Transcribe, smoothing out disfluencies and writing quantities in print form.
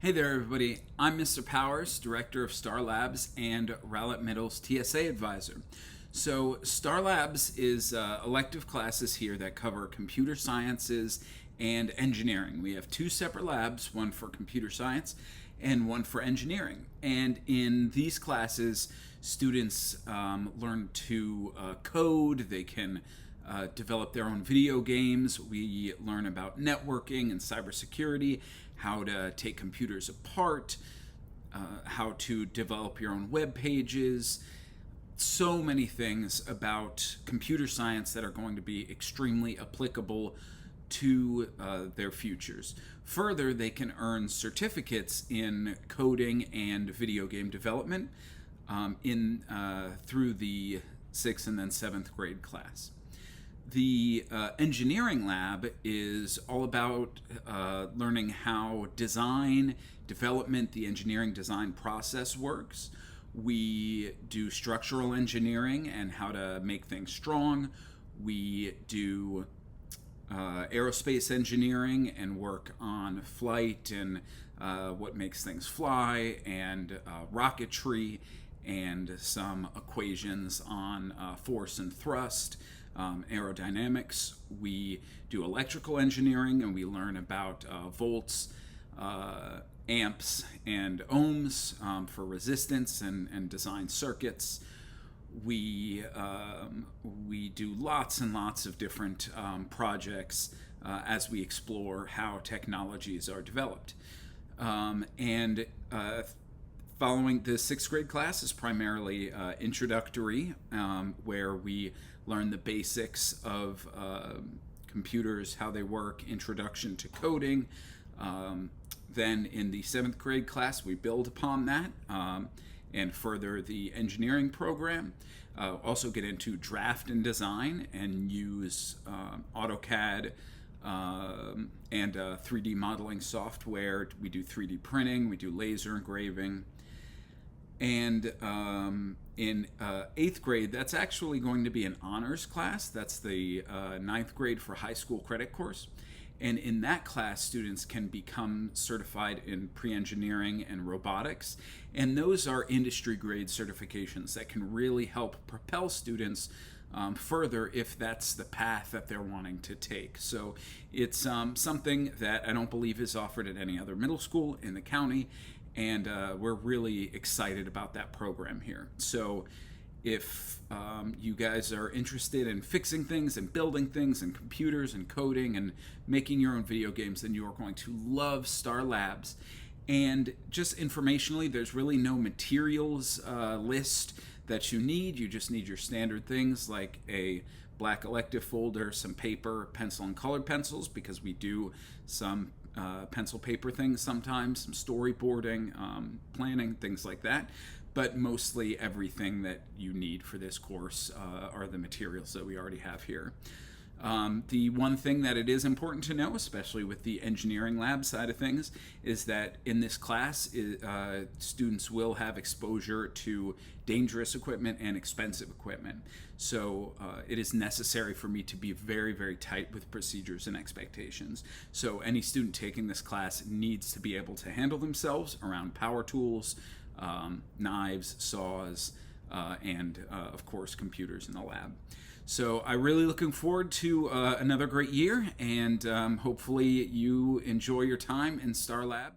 Hey there, everybody. I'm Mr. Powers, Director of Star Labs and Rowlett Middle's TSA Advisor. So, Star Labs is elective classes here that cover computer sciences and engineering. We have two separate labs, one for computer science and one for engineering. And in these classes, students learn to code, they can develop their own video games. We learn about networking and cybersecurity, how to take computers apart, how to develop your own web pages. So many things about computer science that are going to be extremely applicable to their futures. Further, they can earn certificates in coding and video game development through the 6th and then 7th grade class. The engineering lab is all about learning how design, development, the engineering design process works. We do structural engineering and how to make things strong. We do aerospace engineering and work on flight and what makes things fly, and rocketry, and some equations on force and thrust. Aerodynamics. We do electrical engineering and we learn about volts, amps, and ohms for resistance and design circuits. We do lots and lots of different projects as we explore how technologies are developed. And following the 6th grade class is primarily introductory, where we learn the basics of computers, how they work, introduction to coding. Then in the 7th grade class, we build upon that and further the engineering program. Also get into draft and design and use AutoCAD and 3D modeling software. We do 3D printing, we do laser engraving. And in 8th grade, that's actually going to be an honors class. That's the 9th grade for high school credit course. And in that class, students can become certified in pre-engineering and robotics. And those are industry grade certifications that can really help propel students further if that's the path that they're wanting to take. So it's something that I don't believe is offered at any other middle school in the county. And we're really excited about that program here. So if you guys are interested in fixing things and building things and computers and coding and making your own video games, then you are going to love Star Labs. And just informationally, there's really no materials list that you need. You just need your standard things like a black elective folder, some paper, pencil, and colored pencils, because we do some pencil paper things sometimes, some storyboarding, planning, things like that. But mostly everything that you need for this course are the materials that we already have here. The one thing that it is important to know, especially with the engineering lab side of things, is that in this class, students will have exposure to dangerous equipment and expensive equipment. So it is necessary for me to be very, very tight with procedures and expectations. So any student taking this class needs to be able to handle themselves around power tools, knives, saws, and of course computers in the lab. So I'm really looking forward to another great year, and hopefully you enjoy your time in Star Labs.